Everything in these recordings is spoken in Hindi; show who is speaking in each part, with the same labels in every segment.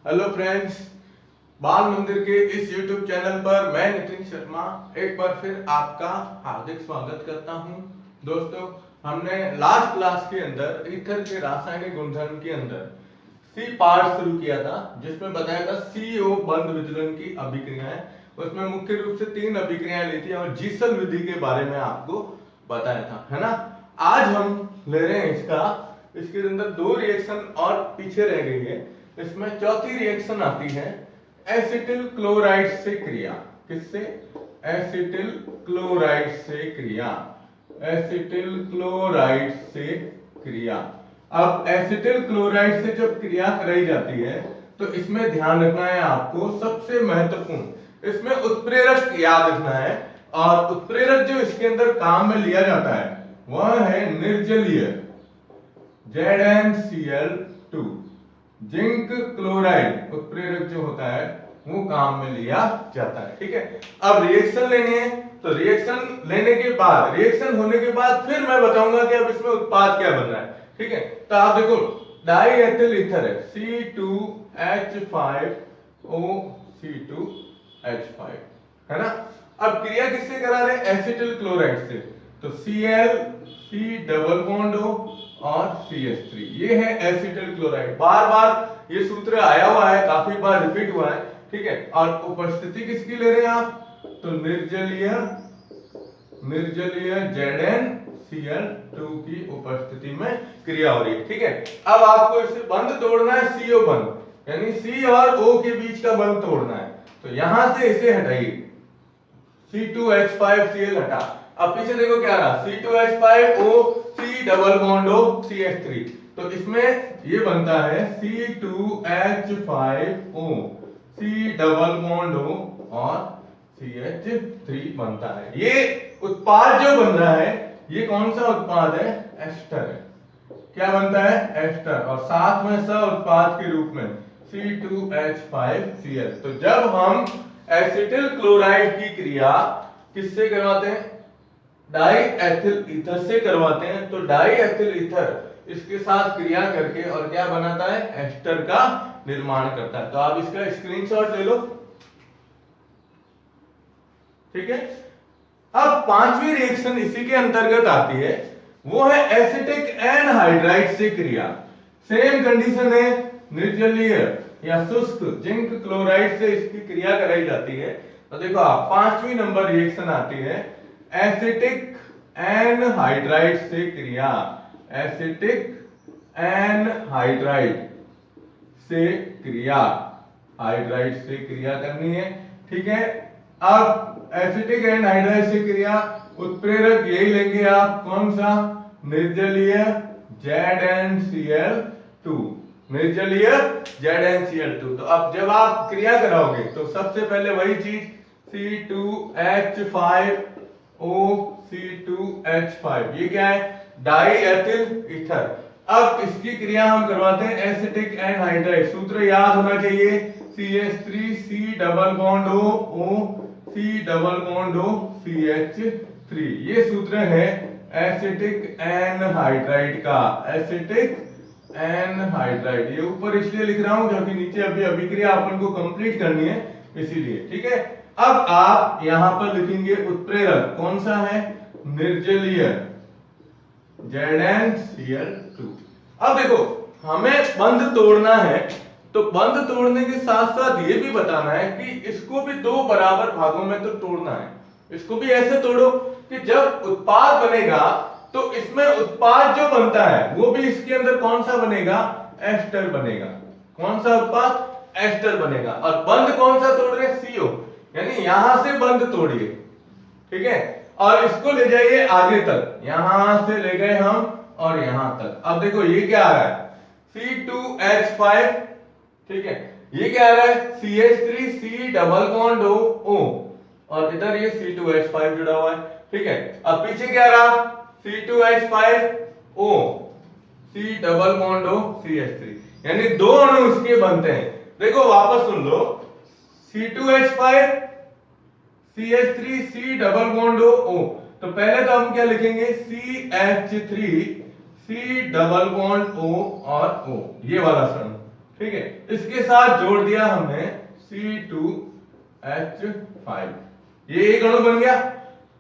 Speaker 1: हेलो फ्रेंड्स, बाल मंदिर के इस YouTube चैनल पर मैं नितिन शर्मा एक बार फिर आपका हार्दिक स्वागत करता हूं। दोस्तों, हमने लास्ट क्लास के अंदर ईथर के रासायनिक गुणधर्म के अंदर सी पार्ट शुरू किया था, जिसमें बताया था CO बंध विचलन की अभिक्रियाएं। उसमें मुख्य रूप से 3 अभिक्रियाएं ली थी और जीसल विधि के बारे में आपको बताया था, है ना। आज हम ले रहे हैं इसके अंदर 2 रिएक्शन और पीछे रह गई है। इसमें चौथी रिएक्शन आती है एसिटिल क्लोराइड से क्रिया। किससे? एसिटिल क्लोराइड से क्रिया। एसिटिल क्लोराइड से क्रिया। अब एसिटिल क्लोराइड से जब क्रिया कराई जाती है तो इसमें ध्यान रखना है आपको, सबसे महत्वपूर्ण इसमें उत्प्रेरक याद रखना है। और उत्प्रेरक जो इसके अंदर काम में लिया जाता है वह है निर्जलीय ZnCl2। जिंक क्लोराइड उत्प्रेरक जो होता है वो काम में लिया जाता है। ठीक है, अब रिएक्शन लेनी है तो रिएक्शन लेने के बाद, रिएक्शन होने के बाद फिर मैं बताऊंगा कि अब इसमें उत्पाद क्या बन रहा है। ठीक है, तो आप देखो डाई एथिल ईथर है C2H5OC2H5, है ना। अब क्रिया किससे करा रहे हैं? एसिटिल क्लोराइड से। तो Cl C double bond O और CH3, ये है एसिटिल क्लोराइड। बार बार ये सूत्र आया हुआ है, काफी बार रिपीट हुआ है। ठीक है, और उपस्थिति किसकी ले रहे हैं आप? तो निर्जलीय ZnCl2 की उपस्थिति में क्रिया हो रही है। ठीक है, अब आपको इसे बंध तोड़ना है, CO बंध, यानी C और O के बीच का बंध तोड़ना है। तो यहां से इसे हटाइए, C2H5Cl हटा। अब पीछे देखो क्या रहा, C2H5O C double bond O CH3। तो इसमें ये बनता है C2H5O C double bond O और CH3 बनता है। ये उत्पाद जो बन रहा है ये कौन सा उत्पाद है? एस्टर है। क्या बनता है? एस्टर, और साथ में सह उत्पाद के रूप में C2H5Cl। तो जब हम एसिटिल क्लोराइड की क्रिया किससे करवाते हैं? डाई एथिल ईथर से करवाते हैं। तो डाई एथिल ईथर इसके साथ क्रिया करके और क्या बनाता है? एस्टर का निर्माण करता है। तो आप इसका स्क्रीनशॉट ले लो। ठीक है, अब पांचवी रिएक्शन इसी के अंतर्गत आती है, वो है एसिटिक एनहाइड्राइड से क्रिया। सेम कंडीशन है, निर्जलीय या शुष्क जिंक क्लोराइड से इसकी क्रिया कराई जाती है। तो देखो आप, पांचवी नंबर रिएक्शन आती है एसिटिक एनहाइड्राइड से क्रिया। एसिटिक एनहाइड्राइड से क्रिया, हाइड्राइड से क्रिया करनी है। ठीक है, अब एसिटिक एनहाइड्राइड से क्रिया, उत्प्रेरक यही लेंगे आप, कौन सा? निर्जलीय ZnCl2। निर्जलीय ZnCl2। तो अब जब आप क्रिया कराओगे तो सबसे पहले वही चीज C2H5OC2H5, ये क्या है? Die ethyl ether. अब इसकी क्रिया हम करवाते हैं एसिटिक एनहाइड्राइड। सूत्र याद होना चाहिए, CH3 C double bond O C double bond O CH3। ये सूत्र है एसिटिक एनहाइड्राइड का। एसिटिक एनहाइड्राइड, ये ऊपर इसलिए लिख रहा हूं क्योंकि नीचे अभी अभिक्रिया अपन को कंप्लीट करनी है, इसीलिए। ठीक है, अब आप यहां पर लिखेंगे उत्प्रेरक कौन सा है? निर्जलीय ZnCl2। अब देखो, हमें बंध तोड़ना है, तो बंध तोड़ने के साथ साथ ये भी बताना है कि इसको भी 2 बराबर भागों में तो तोड़ना है। इसको भी ऐसे तोड़ो कि जब उत्पाद बनेगा तो इसमें उत्पाद जो बनता है वो भी इसके अंदर कौन सा बनेगा? एस्टर बनेगा। कौन सा उत्पाद? एस्टर बनेगा। और बंध कौन सा तोड़ रहे? CO, यानी यहां से बंध तोड़िए। ठीक है, और इसको ले जाइए आगे तक, यहां से ले गए हम और यहां तक। अब देखो ये क्या आ रहा है? C2H5। ठीक है, ये क्या आ रहा है? CH3 C double bond O और इधर ये C2H5 जुड़ा हुआ है। ठीक है, अब पीछे क्या रहा? C2H5O C double bond O CH3, यानी 2 अणु इसके बनते हैं। देखो वापस सुन लो, C2H5 CH3 C double bond O। तो पहले तो हम क्या लिखेंगे? CH3 C double bond O और O, ये वाला अणु। ठीक है, इसके साथ जोड़ दिया हमने C2H5, ये एक अणु बन गया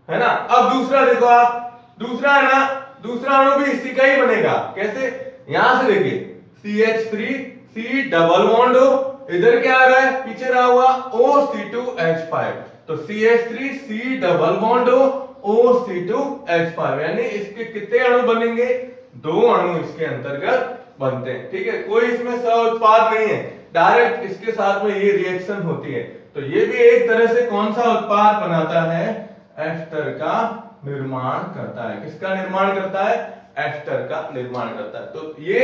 Speaker 1: है ना। अब दूसरा देखो आप, दूसरा है ना, दूसरा अणु भी इसी का ही बनेगा। कैसे, यहां से देखिए CH3 C डबल बॉन्ड हो, इधर क्या आ रहा है, पीछे रहा हुआ OC2H5, तो CH3 C डबल बॉन्ड हो OC2H5, यानी इसके कितने अणु बनेंगे, 2 अणु इसके अंतर्गत बनते हैं। ठीक है, कोई इसमें सह उत्पाद नहीं है, डायरेक्ट इसके साथ में ये रिएक्शन होती है। तो ये भी एक तरह से कौन सा उत्पाद बनाता है, एस्टर का निर्माण करता है। किसका निर्माण करता है, एस्टर का निर्माण करता है। तो ये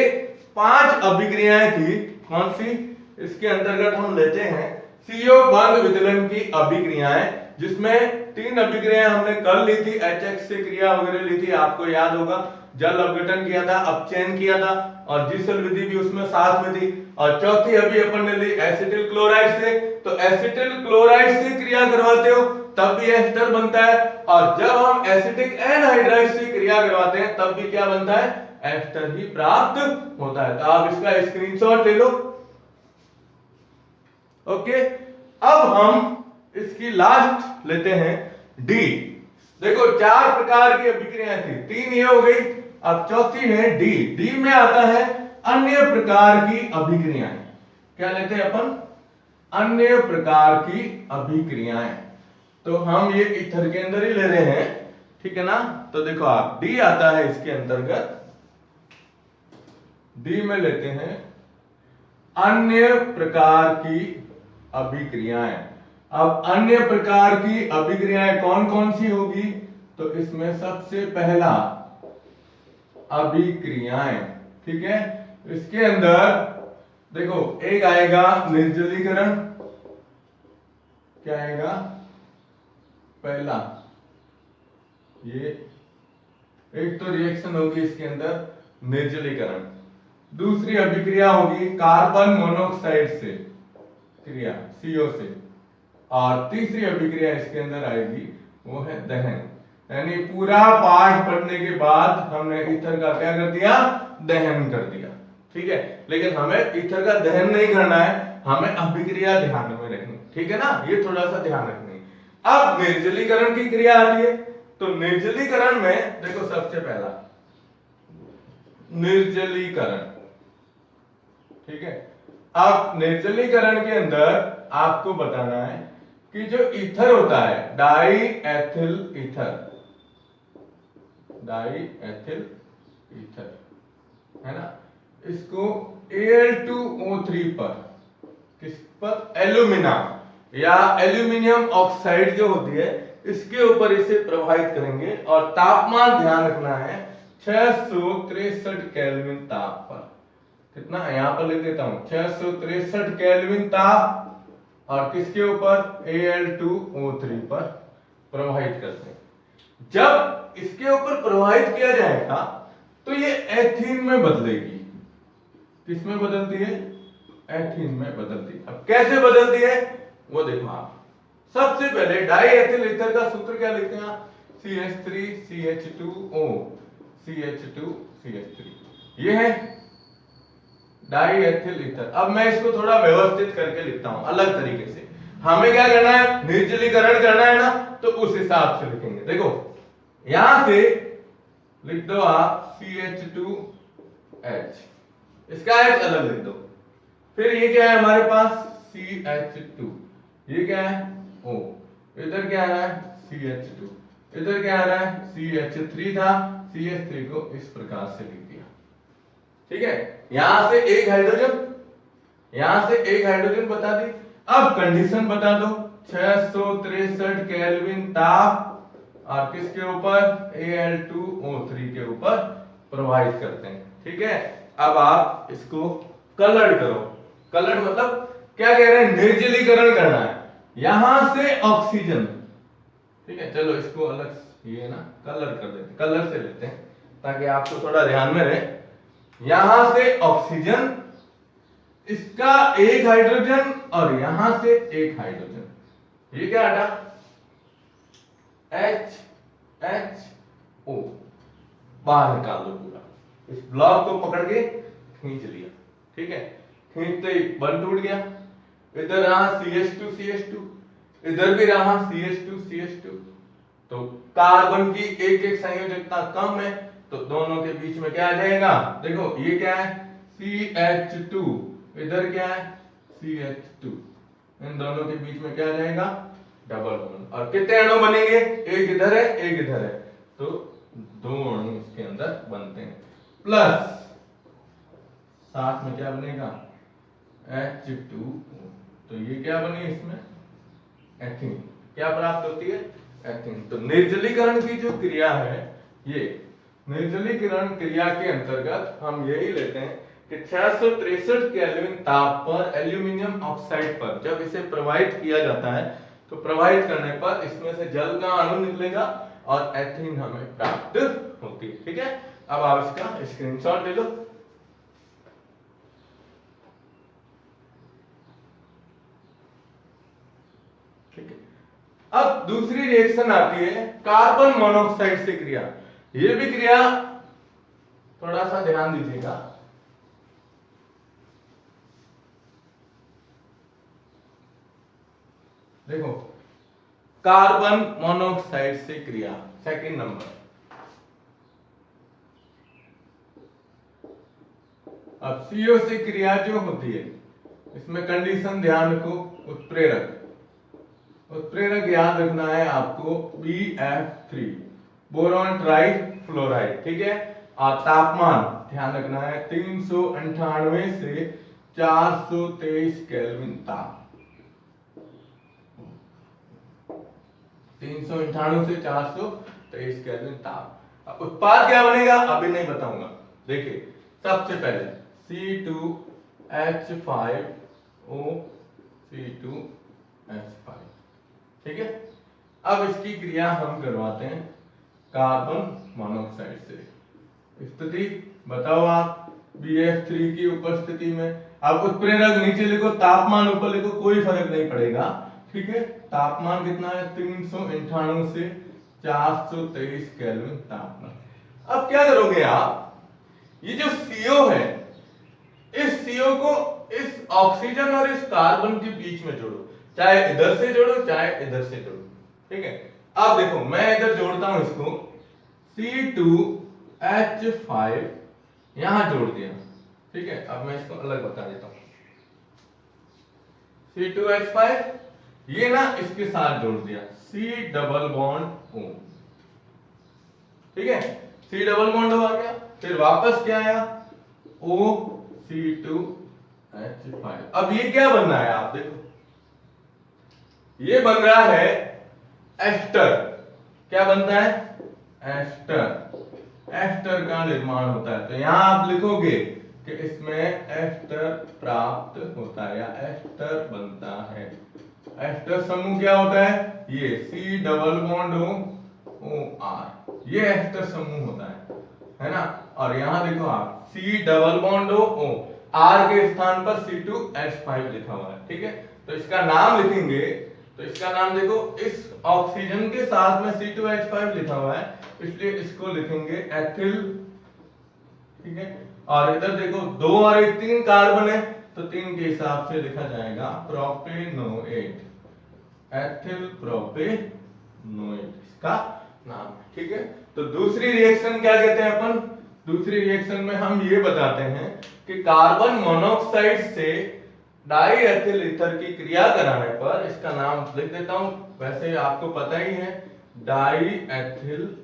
Speaker 1: 5 अभिक्रियाएं थी, कौन सी, इसके अंतर्गत हम लेते हैं CO बंध वितरण की अभिक्रियाएं, जिसमें 3 अभिक्रियाएं हमने कर ली थी, HX से क्रिया वगैरह ली थी, आपको याद होगा, जल अपघटन किया था, अपचयन किया था, और जीसल विधि भी उसमें साथ में थी। और चौथी अभी अपन ने ली एसिटिल क्लोराइड से, तो एसिटिल क्लोराइड से क्रिया करवाते हो तब भी एस्टर बनता है, और जब हम एसिटिक एनहाइड्राइड से क्रिया करवाते हैं तब भी क्या बनता है, एस्टर ही प्राप्त होता है। तो आप इसका स्क्रीनशॉट ले लो। ओके, अब हम इसकी लास्ट लेते हैं डी। देखो 4 प्रकार की अभिक्रियाएं थी, 3 ये हो गई, अब चौथी है डी। डी में आता है अन्य प्रकार की अभिक्रियाएं। क्या लेते हैं अपन, अन्य प्रकार की अभिक्रियाएं। तो हम ये ईथर के अंदर ही ले रहे हैं, ठीक है ना। तो देखो आप, डी आता है इसके अंतर्गत, डी में लेते हैं अन्य प्रकार की अभिक्रियाएं। अब अन्य प्रकार की अभिक्रियाएं कौन कौन सी होगी, तो इसमें सबसे पहला अभिक्रियाएं, ठीक है, इसके अंदर देखो एक आएगा निर्जलीकरण। क्या आएगा, पहला ये एक तो रिएक्शन होगी इसके अंदर निर्जलीकरण, दूसरी अभिक्रिया होगी कार्बन मोनोऑक्साइड से क्रिया CO से, और तीसरी अभिक्रिया इसके अंदर आएगी वो है दहन। यानी पूरा पाठ पढ़ने के बाद हमने ईथर का क्या कर दिया, दहन कर दिया। ठीक है, लेकिन हमें ईथर का दहन नहीं करना है, हमें अभिक्रिया ध्यान में रखनी, ठीक है ना, ये थोड़ा सा ध्यान रखनी। अब निर्जलीकरण की क्रिया आती है, तो निर्जलीकरण में देखो सबसे पहला निर्जलीकरण, ठीक है। अब निर्जलीकरण के अंदर आपको बताना है कि जो ईथर होता है die ethyl ether, die ethyl ether है ना, इसको Al2O3 पर, किस पर, एल्यूमिना या एल्यूमिनियम ऑक्साइड जो होती है इसके ऊपर इसे प्रभावित करेंगे, और तापमान ध्यान रखना है 663 केल्विन ताप पर। कितना यहां पर लिख देता हूं, 663 केल्विन ताप, और किसके ऊपर, Al2O3 पर प्रभावित करते हैं। जब इसके ऊपर प्रभावित किया जाएगा तो ये एथीन में बदलेगी। किसमें बदलती है, एथीन में बदलती है। अब कैसे बदलती है वो देखो आप। सबसे पहले डाई एथिल ईथर का सूत्र क्या लिखते हैं आप, CH3CH2O, CH2CH3, ये है डाई एथिल ईथर। अब मैं इसको थोड़ा व्यवस्थित करके लिखता हूं अलग तरीके से। हमें क्या करना है, निर्जलीकरण करना है ना, तो उस हिसाब से लिखेंगे। देखो यहां से लिख दो आप CH2H, इसका H अलग लिख दो, फिर ये क्या है हमारे पास CH2, ये क्या है O, इधर क्या आ रहा है CH2, इधर क्या आ रहा है CH3 था, CH3 को इस प्रकार से लिख दिया। ठीक है, यहां से एक हाइड्रोजन, यहां से एक हाइड्रोजन बता दी। अब कंडीशन बता दो, 663 केल्विन ताप, और किसके ऊपर, Al2O3 के ऊपर प्रभावित करते हैं। ठीक है, अब आप इसको कलर करो। कलर मतलब क्या कह रहे हैं, निर्जलीकरण करना है, यहां से ऑक्सीजन, ठीक है, चलो इसको अलग ये ना कलर कर देते, कलर से लेते हैं ताकि आपको थोड़ा ध्यान में रहे। यहां से ऑक्सीजन, इसका एक हाइड्रोजन, और यहां से एक हाइड्रोजन, ये क्या हटा, HO, बाहर निकाल दो पूरा, इस ब्लॉक को पकड़ के खींच लिया। ठीक है, खींचते ही बंद टूट गया, इधर रहा CH2 इधर भी रहा CH2 तो कार्बन की एक एक संयोजकता कम है तो दोनों के बीच में क्या आ जाएगा, देखो ये क्या है CH2, इधर क्या है CH2, इन दोनों के बीच में क्या आ जाएगा डबल बॉन्ड। और कितने अणु बनेंगे, एक इधर है एक इधर है तो दो अणु इसके अंदर बनते हैं, प्लस साथ में क्या बनेगा H2, तो ये क्या बनी इसमें एथीन, क्या प्राप्त होती है एथीन। तो निर्जलीकरण की जो क्रिया है, ये निर्जलीकरण क्रिया के अंतर्गत हम यही लेते हैं कि 663 केल्विन ताप पर एल्यूमिनियम ऑक्साइड पर जब इसे प्रवाहित किया जाता है तो प्रवाहित करने पर इसमें से जल का अणु निकलेगा और एथीन हमें प्राप्त होती है। ठीक है, अब आप इसका स्क्रीनशॉट ले लो। ठीक है, अब दूसरी रिएक्शन आती है कार्बन मोनोऑक्साइड से क्रिया। ये भी क्रिया थोड़ा सा ध्यान दीजिएगा, देखो कार्बन मोनोऑक्साइड से क्रिया सेकंड नंबर। अब CO से क्रिया जो होती है इसमें कंडीशन ध्यान रखो, उत्प्रेरक याद रखना है आपको BF3 बोरॉन ट्राई फ्लोराइड। ठीक है, और तापमान ध्यान रखना है 398 से 423 केल्विन ताप, 398 से 423 केल्विन ताप। अब उत्पाद क्या बनेगा अभी नहीं बताऊंगा। देखिए सबसे पहले C2H5O C2H5, ठीक है। अब इसकी क्रिया हम करवाते हैं कार्बन मोनोऑक्साइड से। स्थिति बताओ आप BF3 की उपस्थिति में। अब उत्प्रेरक नीचे लिखो, तापमान ऊपर लिखो, कोई फर्क नहीं पड़ेगा। ठीक है, तापमान कितना है 398 से 423 केल्विन तापमान। अब क्या करोगे आप, ये जो CO है इस CO को इस ऑक्सीजन और इस कार्बन के बीच में जोड़ो, चाहे इधर से जोड़ो चाहे इधर से जोड़ो। ठीक है, अब देखो मैं इधर जोड़ता हूं इसको, C2H5 यहां जोड़ दिया। ठीक है, अब मैं इसको अलग बता देता हूं। C2H5 ये ना इसके साथ जोड़ दिया, C डबल बॉन्ड O। ठीक है, C डबल बॉन्ड O आ गया, फिर वापस क्या आया O C2H5। अब ये क्या बन रहा है आप देखो, ये बन रहा है एस्टर। क्या बनता है एस्टर, एस्टर का निर्माण होता है। तो यहां आप लिखोगे कि इसमें एस्टर प्राप्त होता है या एस्टर बनता है। एस्टर समूह क्या होता है, ये C double bond O OR, ये एस्टर समूह होता है ना। और यहां देखो आप C double bond O R के स्थान पर C2H5 लिखा हुआ है। ठीक है, तो इसका नाम लिखेंगे, तो इसका नाम देखो, इस ऑक्सीजन के साथ में C2H5 लिखा हुआ है इसलिए इसको लिखेंगे एथिल। ठीक है, और इधर देखो 2 और 1 3 कार्बन है तो 3 के हिसाब से लिखा जाएगा प्रोपेनोएट, एथिल प्रोपेनोएट इसका नाम है। ठीक है, तो दूसरी रिएक्शन क्या कहते हैं अपन, दूसरी रिएक्शन में हम ये बताते हैं कि कार्बन मोनोऑक्साइड से डाई एथिल ईथर की क्रिया कराने पर, इसका नाम लिख देता हूं, वैसे आपको पता ही है die ethyl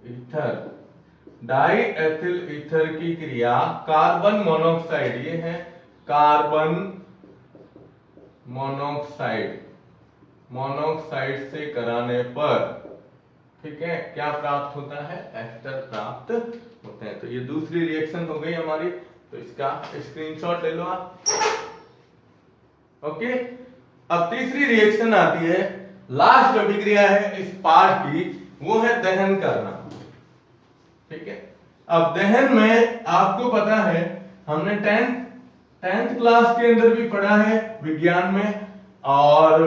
Speaker 1: ether. Die ethyl ether की क्रिया कार्बन मोनोऑक्साइड, ये है कार्बन मोनोऑक्साइड से कराने पर, ठीक है, क्या प्राप्त होता है एस्टर प्राप्त होते हैं। तो ये दूसरी रिएक्शन हो गई हमारी, तो इसका स्क्रीनशॉट ले लो आप। ओके, अब तीसरी रिएक्शन आती है, लास्ट अभिक्रिया है इस पार्ट की, वो है दहन करना। ठीक है, अब दहन में आपको पता है हमने 10th क्लास के अंदर भी पढ़ा है विज्ञान में, और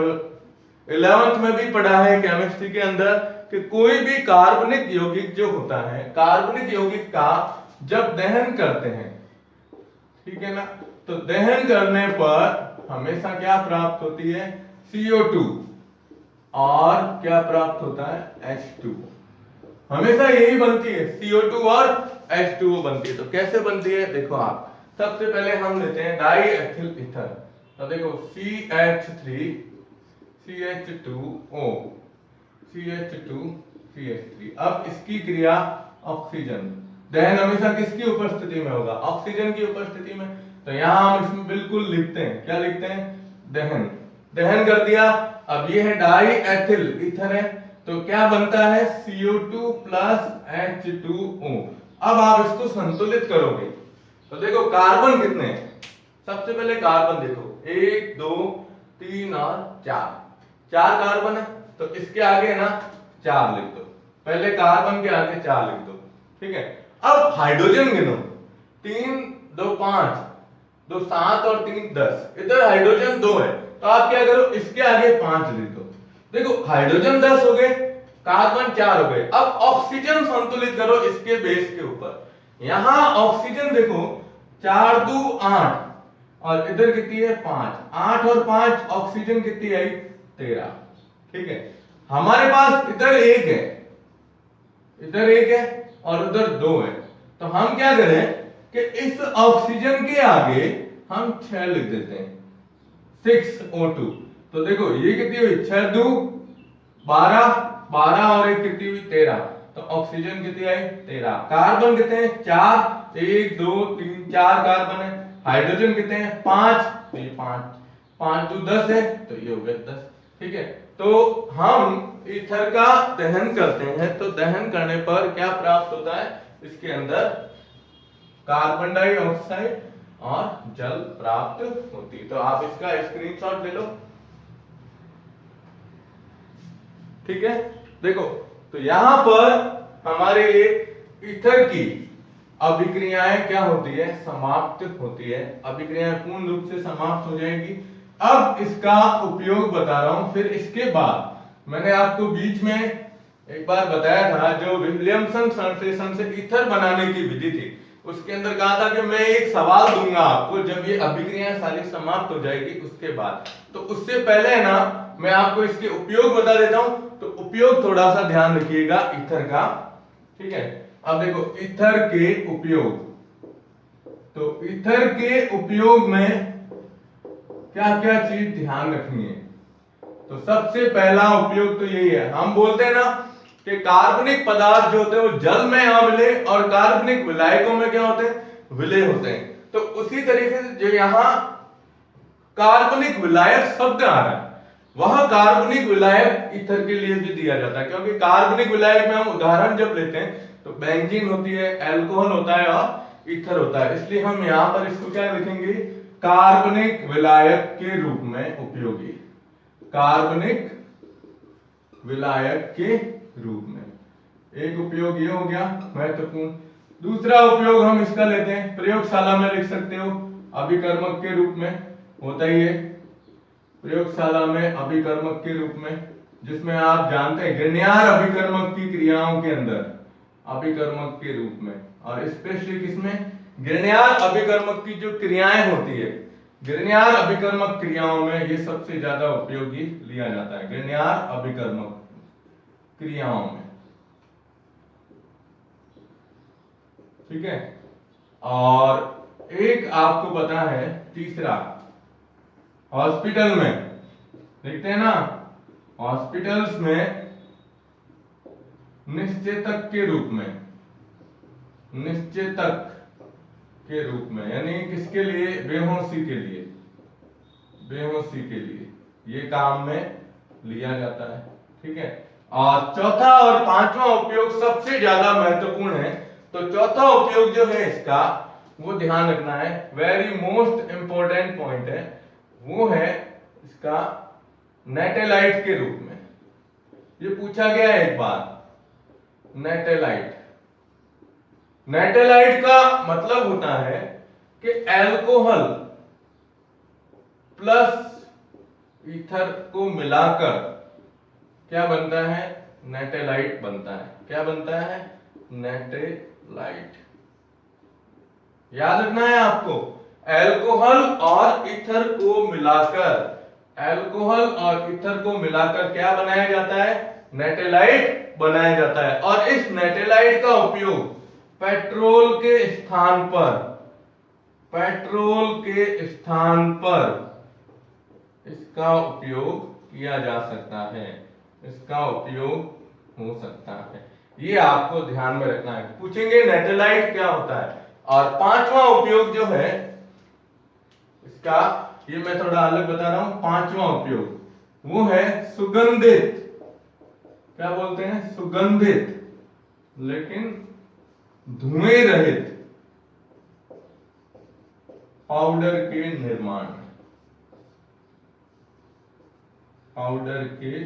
Speaker 1: 11th में भी पढ़ा है केमिस्ट्री के अंदर, कि कोई भी कार्बनिक यौगिक जो होता है, कार्बनिक यौगिक का जब दहन करते हैं, ठीक है ना। तो दहन करने पर हमेशा क्या प्राप्त होती है, CO2, और क्या प्राप्त होता है, H2। हमेशा यही बनती है, CO2 और H2O बनती है। तो कैसे बनती है देखो आप, सबसे पहले हम लेते हैं डाई एथिल ईथर। तो देखो CH3 CH2O CH2 CH3। अब इसकी क्रिया ऑक्सीजन, दहन हमेशा किसकी उपस्थिति में होगा, ऑक्सीजन की उपस्थिति में। तो यहां हम इसमें बिल्कुल लिखते हैं, क्या लिखते हैं, दहन। दहन कर दिया। अब ये है डाई एथिल ईथर है, तो क्या बनता है, CO2 प्लस H2O। अब आप इसको संतुलित करोगे तो देखो कार्बन कितने हैं, सबसे पहले कार्बन देखो 1 2 3 और 4, 4 कार्बन है। तो इसके आगे ना 4 लिख दो, पहले कार्बन के आगे 4 लिख दो, ठीक है। अब हाइड्रोजन गिनो, 3 2 5, 2 7 और 3 10। इधर हाइड्रोजन 2 है, तो आप क्या करो, इसके आगे 5 लिख दो। देखो हाइड्रोजन 10 हो गए, कार्बन 4 हो गए। अब ऑक्सीजन संतुलित करो इसके बेस के ऊपर। यहां ऑक्सीजन देखो 4 2 8, और इधर कितनी है 5, 8 और 5 ऑक्सीजन कितनी आई, 13, ठीक है। हमारे पास इधर 1 है, इधर 1 है और उधर 2 है। तो हम क्या करें कि इस ऑक्सीजन के आगे हम 6 लिख देते हैं, 6O2। तो देखो ये कितनी हुई, 6 2 12, 12 और 1 कितनी हुई, 13। तो ऑक्सीजन कितनी आई, 13। कार्बन कितने हैं, 4, 1 2 3 4 कार्बन है। हाइड्रोजन कितने हैं, 5, तो ये 5, 5 2 10 है, तो ये हो गया 10, ठीक है। तो हम ईथर का दहन करते हैं, तो दहन करने पर क्या प्राप्त होता है, इसके अंदर कार्बन डाइऑक्साइड और जल प्राप्त होती है। तो आप इसका स्क्रीनशॉट ले लो, ठीक है। देखो तो यहां पर हमारे ईथर की अभिक्रियाएं क्या होती है, समाप्त होती है। अभिक्रियाएं पूर्ण रूप से समाप्त हो जाएंगी। अब इसका उपयोग बता रहा हूं। फिर इसके बाद मैंने आपको बीच में एक बार बताया था, जो विलियमसन संश्लेषण से ईथर बनाने की विधि थी, उसके अंदर कहा था कि मैं एक सवाल दूंगा आपको जब ये अभिक्रियाएं सारी समाप्त हो जाएगी उसके बाद। तो उससे पहले ना मैं आपको इसके उपयोग बता देता हूं। तो उपयोग थोड़ा सा ध्यान रखिएगा ईथर का, ठीक है। अब देखो ईथर के उपयोग, तो ईथर के उपयोग में क्या क्या चीज ध्यान रखनी है। तो सबसे पहला उपयोग तो यही है, हम बोलते हैं ना कि कार्बनिक पदार्थ जो होते हैं वो जल में अविलेय और कार्बनिक विलायकों में क्या होते हैं, विलेय होते हैं। तो उसी तरीके से जो यहां कार्बनिक विलायक शब्द आ रहा है, वह कार्बनिक विलायक ईथर के लिए भी दिया जाता है। क्योंकि कार्बनिक विलायक में हम उदाहरण जब लेते हैं तो बेंजीन होती है, अल्कोहल होता है और ईथर होता है। इसलिए हम यहां पर इसको क्या लिखेंगे, कार्बनिक विलायक के रूप में उपयोगी, कार्बनिक विलायक के रूप में। एक उपयोग ये हो गया महत्वपूर्ण। दूसरा उपयोग हम इसका लेते हैं, प्रयोगशाला में लिख सकते हो, अभिकर्मक के रूप में होता ही है, प्रयोगशाला में अभिकर्मक के रूप में, जिसमें आप जानते हैं ग्रिग्नार्ड अभिकर्मक की क्रियाओं के अंदर अभिकर्मक के रूप में, और स्पेशली किसमें, ग्रिग्नार्ड अभिकर्मक की जो क्रियाएं होती है, ग्रिग्नार्ड अभिकर्मक क्रियाओं में ये सबसे ज्यादा उपयोगी लिया जाता है, ग्रिग्नार्ड अभिकर्मक क्रियाओं में, ठीक है। और एक आपको पता है तीसरा, हॉस्पिटल में देखते हैं ना, हॉस्पिटल्स में निश्चेतक के रूप में, निश्चेतक के रूप में, यानी किसके लिए, बेहोशी के लिए, बेहोशी के लिए ये काम में लिया जाता है, ठीक है। और चौथा और पांचवा उपयोग सबसे ज्यादा महत्वपूर्ण है। तो चौथा उपयोग जो है इसका, वो ध्यान रखना है, वेरी मोस्ट इंपॉर्टेंट पॉइंट है, वो है इसका नेटेलाइट के रूप में। ये पूछा गया है एक बार, नेटेलाइट। नेटेलाइट का मतलब होता है कि अल्कोहल प्लस ईथर को मिलाकर क्या बनता है, नेटेलाइट बनता है। क्या बनता है, नेटेलाइट। याद रखना है आपको, अल्कोहल और ईथर को मिलाकर, अल्कोहल और ईथर को मिलाकर क्या बनाया जाता है, नेटेलाइट बनाया जाता है। और इस नेटेलाइट का उपयोग पेट्रोल के स्थान पर, पेट्रोल के स्थान पर इसका उपयोग किया जा सकता है, इसका उपयोग हो सकता है। ये आपको ध्यान में रखना है, पूछेंगे नेटेलाइट क्या होता है। और पांचवा उपयोग जो है इसका, ये मैं थोड़ा अलग बता रहा हूं, पांचवा उपयोग वो है सुगंधित, क्या बोलते हैं, सुगंधित लेकिन धुएं रहित पाउडर के निर्माण, पाउडर के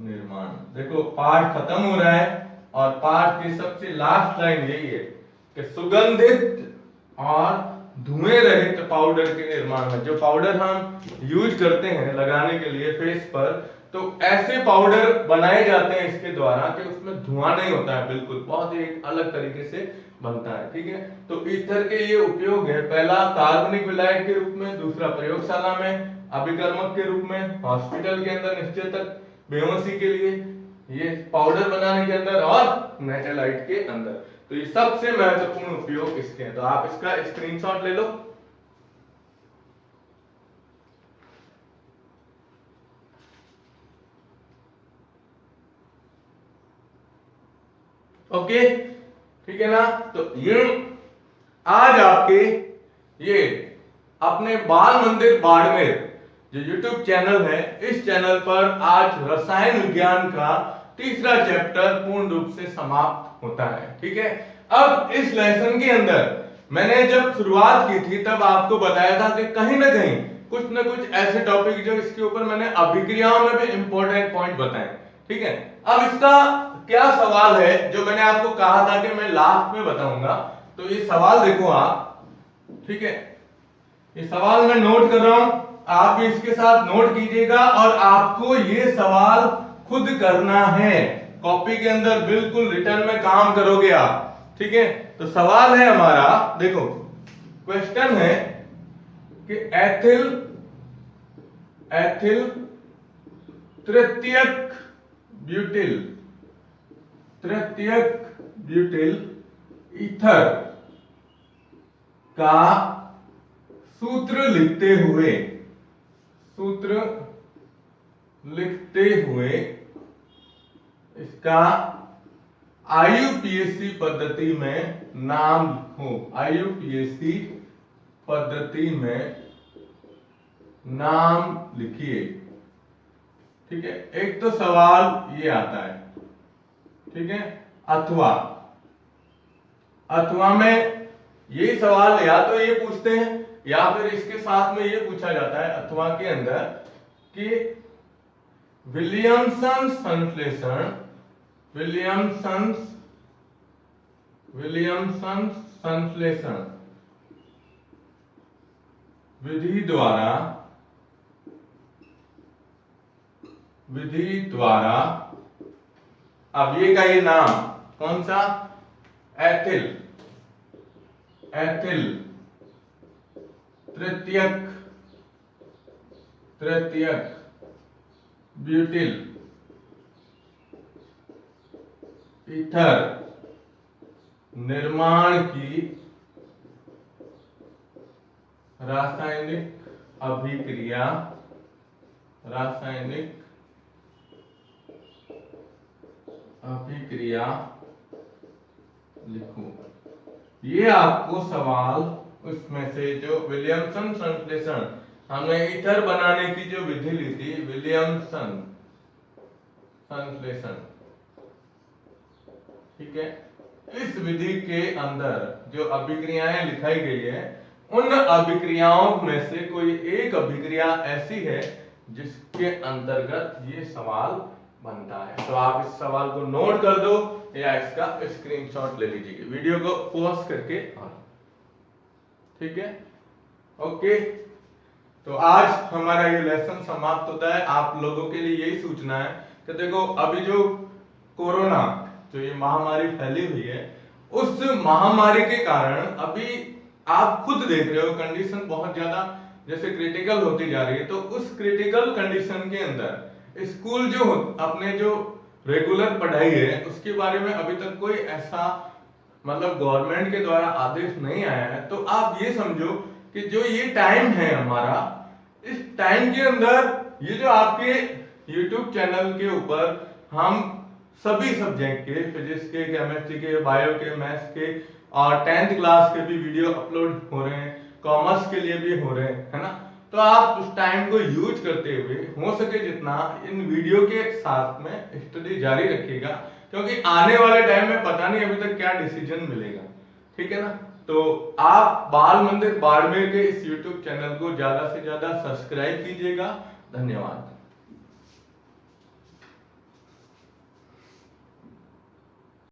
Speaker 1: निर्माण। देखो पाठ खत्म हो रहा है और पाठ की सबसे लास्ट लाइन यही है कि सुगंधित और धुएं रहित पाउडर के निर्माण में, जो पाउडर हम यूज करते हैं लगाने के लिए फेस पर, तो ऐसे पाउडर बनाए जाते हैं इसके द्वारा कि उसमें धुआं नहीं होता है, बिल्कुल बहुत ही एक अलग तरीके से बनता है। ठीक है, तो ईथर के ये उपयोग है, पहला कार्बनिक विलायक के रूप में, दूसरा प्रयोगशाला में अभिकर्मक के रूप में, हॉस्पिटल के अंदर निश्चेतक बेहोशी के लिए, ये पाउडर बनाने के अंदर, और मेटालाइट के अंदर। तो ये सबसे महत्वपूर्ण उपयोग इसके हैं। तो आप इसका स्क्रीनशॉट ले लो। ओके, ठीक है ना। तो ये आज आपके ये अपने बाल मंदिर बाड़मेर जो YouTube चैनल है, इस चैनल पर आज रसायन विज्ञान का तीसरा चैप्टर पूर्ण रूप से समाप्त होता है। ठीक है, अब इस लेसन के अंदर मैंने जब शुरुआत की थी तब आपको बताया था कि कहीं ना कहीं कुछ ना कुछ ऐसे टॉपिक जो इसके ऊपर मैंने अभिक्रियाओं में भी इंपॉर्टेंट पॉइंट बताए। ठीक है, अब इसका क्या सवाल है जो मैंने आपको कहा था कि मैं लास्ट में बताऊंगा, तो ये सवाल देखो आप। ठीक है, ये सवाल मैं नोट कर रहा हूं, आप भी इसके साथ नोट कीजिएगा और आपको ये सवाल खुद करना है, कॉपी के अंदर बिल्कुल रिटर्न में काम करोगे आप। ठीक है, तो सवाल है हमारा, देखो क्वेश्चन है कि एथिल एथिल तृतीयक ब्यूटिल, तृतीयक ब्यूटिल ईथर का सूत्र लिखते हुए, सूत्र लिखते हुए इसका आईयूपीएसी पद्धति में नाम लिखो, आईयूपीएसी पद्धति में नाम लिखिए। ठीक है, एक तो सवाल ये आता है, ठीक है, अथवा, अथवा में ये सवाल या तो ये पूछते हैं या फिर इसके साथ में ये पूछा जाता है अथवा के अंदर कि विलियमसन संश्लेषण, विलियमसन संश्लेषण विधि द्वारा, अब ये का ये नाम कौन सा, एथिल, एथिल तृतीयक ब्यूटिल ईथर निर्माण की रासायनिक अभिक्रिया, रासायनिक अभिक्रिया लिखो। ये आपको सवाल उसमें से जो विलियमसन संश्लेषण, हमने ईथर बनाने की जो विधि ली थी, विलियमसन संश्लेषण, ठीक है, इस विधि के अंदर जो अभिक्रियाएं लिखाई गई है, उन अभिक्रियाओं में से कोई एक अभिक्रिया ऐसी है जिसके अंतर्गत ये सवाल बनता है। तो आप इस सवाल को नोट कर दो या इसका स्क्रीनशॉट ले लीजिए, वीडियो को पॉज करके। ठीक है, ओके, तो आज हमारा ये लेसन समाप्त होता है। आप लोगों के लिए यही सूचना है कि देखो अभी जो कोरोना, जो ये महामारी फैली हुई है, उस महामारी के कारण अभी आप खुद देख रहे हो कंडीशन बहुत ज्यादा जैसे क्रिटिकल होती जा रही है, तो उस क्रिटिकल कंडीशन के अंदर स्कूल जो अपने जो रेगुलर पढ़ाई है उसके बारे में अभी तक कोई ऐसा मतलब गवर्नमेंट के द्वारा आदेश नहीं आया है। तो आप ये समझो कि जो ये टाइम है हमारा, इस टाइम के अंदर ये जो आपके YouTube चैनल के ऊपर हम सभी सब्जेक्ट के, फिजिक्स के, केमिस्ट्री के, बायो के, मैथ्स के और 10th क्लास के भी वीडियो अपलोड हो रहे हैं, कॉमर्स के लिए भी हो रहे हैं, है ना। तो आप उस टाइम को यूज करते हुए हो सके जितना इन वीडियो के साथ में स्टडी जारी रखिएगा, क्योंकि आने वाले टाइम में पता नहीं अभी तक क्या डिसीजन मिलेगा, ठीक है ना। तो आप बाल मंदिर बाड़मेर के इस YouTube चैनल को ज्यादा से ज्यादा सब्सक्राइब कीजिएगा। धन्यवाद।